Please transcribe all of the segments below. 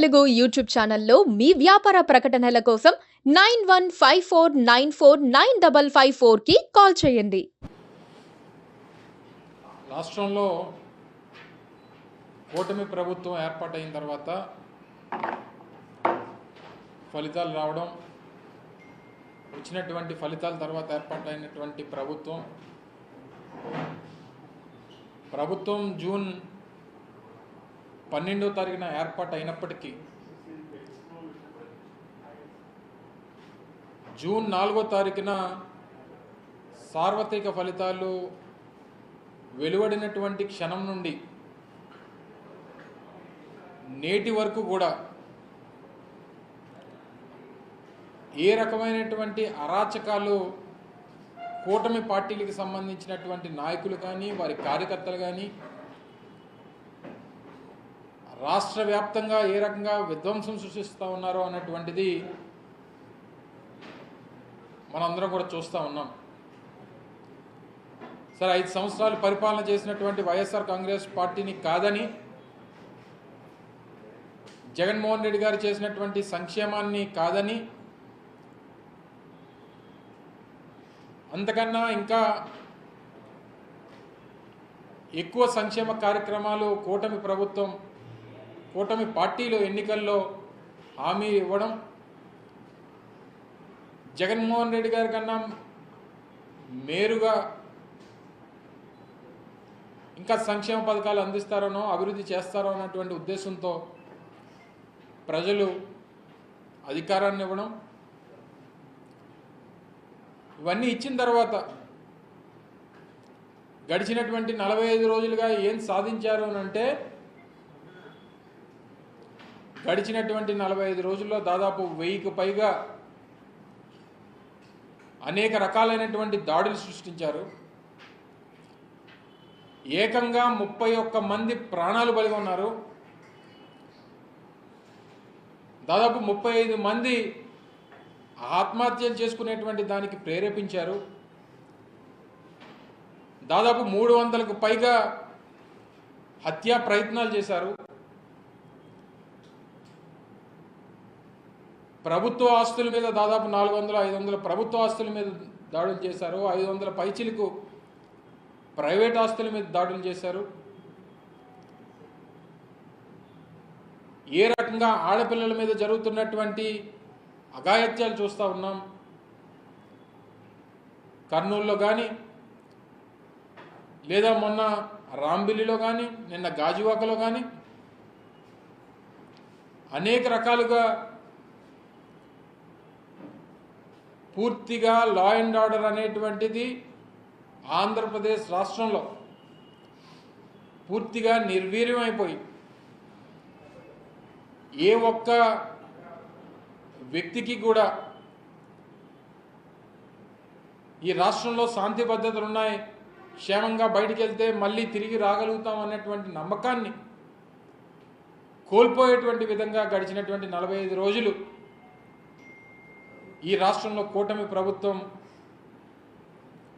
Telugu YouTube ఛానల్లో మీ వ్యాపార ప్రకటనల కోసం 9154949554కి కాల్ చేయండి. రాష్ట్రంలో కూటమి ప్రభుత్వం ఏర్పాటైన తర్వాత ఫలితాలు రావడం, వచ్చినటువంటి ఫలితాల తర్వాత ఏర్పాటైనటువంటి ప్రభుత్వం జూన్ 12వ తారీఖున ఏర్పాటు అయినప్పటికీ జూన్ 4వ తారీఖున సార్వత్రిక ఫలితాలు వెలువడినటువంటి క్షణం నుండి నేటి వరకు కూడా ఏ రకమైనటువంటి అరాచకాలు కూటమి పార్టీలకు సంబంధించినటువంటి నాయకులు కానీ వారి కార్యకర్తలు కానీ రాష్ట్ర వ్యాప్తంగా ఏ రకంగా విధ్వంసం సృష్టిస్తూ ఉన్నారో అన్నటువంటిది మనందరం కూడా చూస్తూ ఉన్నాం. సరే, 5 సంవత్సరాలు పరిపాలన చేసినటువంటి వైఎస్ఆర్ కాంగ్రెస్ పార్టీని కాదని, జగన్మోహన్ రెడ్డి గారు చేసినటువంటి సంక్షేమాన్ని కాదని, అంతకన్నా ఇంకా ఎక్కువ సంక్షేమ కార్యక్రమాలు కూటమి పార్టీలు ఎన్నికల్లో హామీ ఇవ్వడం, జగన్మోహన్ రెడ్డి గారి కన్నా మేరుగా ఇంకా సంక్షేమ పథకాలు అందిస్తారనో అభివృద్ధి చేస్తారో అన్నటువంటి ఉద్దేశంతో ప్రజలు అధికారాన్ని ఇవ్వడం, ఇవన్నీ ఇచ్చిన తర్వాత గడిచినటువంటి 45 రోజులుగా ఏం సాధించారు అని అంటే, గడిచినటువంటి 45 రోజుల్లో దాదాపు 1000కు పైగా అనేక రకాలైనటువంటి దాడులు సృష్టించారు. ఏకంగా 31 మంది ప్రాణాలు బలిగా ఉన్నారు. దాదాపు 35 మంది ఆత్మహత్యలు చేసుకునేటువంటి దానికి ప్రేరేపించారు. దాదాపు 300కు పైగా హత్యా ప్రయత్నాలు చేశారు. ప్రభుత్వ ఆస్తుల మీద దాదాపు 400-500 ప్రభుత్వ ఆస్తుల మీద దాడులు చేశారు. 500 పైచిలకు ప్రైవేట్ ఆస్తుల మీద దాడులు చేశారు. ఏ రకంగా ఆడపిల్లల మీద జరుగుతున్నటువంటి అఘాయిత్యాలు చూస్తూ ఉన్నాం. కర్నూలులో కానీ, లేదా మొన్న రాంబిల్లిలో కానీ, నిన్న గాజువాకలో కానీ అనేక రకాలుగా పూర్తిగా లా అండ్ ఆర్డర్ అనేటువంటిది ఆంధ్రప్రదేశ్ రాష్ట్రంలో పూర్తిగా నిర్వీర్యమైపోయి ఏ ఒక్క వ్యక్తికి కూడా ఈ రాష్ట్రంలో శాంతి భద్రతలు ఉన్నాయి, క్షేమంగా బయటికి వెళ్తే మళ్ళీ తిరిగి రాగలుగుతాం అన్నటువంటి నమ్మకాన్ని కోల్పోయేటువంటి విధంగా గడిచినటువంటి 45 రోజులు ఈ రాష్ట్రంలో కూటమి ప్రభుత్వం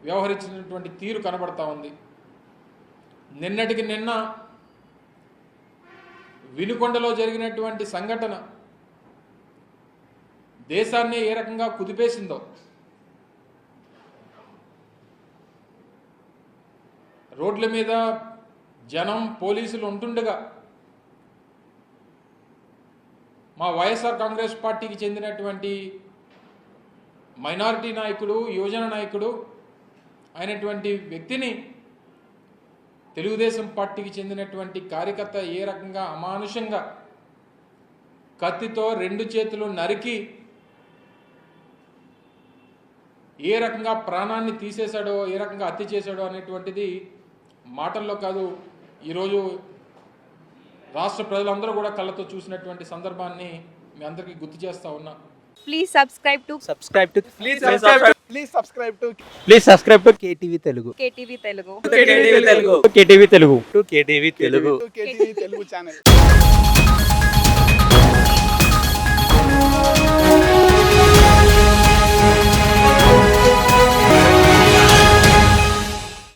వ్యవహరించినటువంటి తీరు కనబడతా ఉంది. నిన్నటికి నిన్న వినుకొండలో జరిగినటువంటి సంఘటన దేశాన్ని ఏ రకంగా కుదిపేసిందో, రోడ్ల మీద జనం పోలీసులు ఉంటుండగా మా వైఎస్ఆర్ కాంగ్రెస్ పార్టీకి చెందినటువంటి మైనారిటీ నాయకుడు, యువజన నాయకుడు అయినటువంటి వ్యక్తిని తెలుగుదేశం పార్టీకి చెందినటువంటి కార్యకర్త ఏ రకంగా అమానుషంగా కత్తితో 2 చేతులు నరికి ఏ రకంగా ప్రాణాన్ని తీసేశాడో, ఏ రకంగా హత్య చేశాడో అనేటువంటిది మాటల్లో కాదు, ఈరోజు రాష్ట్ర ప్రజలందరూ కూడా కళ్ళతో చూసినటువంటి సందర్భాన్ని మీ అందరికీ గుర్తు చేస్తూ ఉన్నా. Please subscribe to KTV Telugu. KTV Telugu. KTV Telugu channel.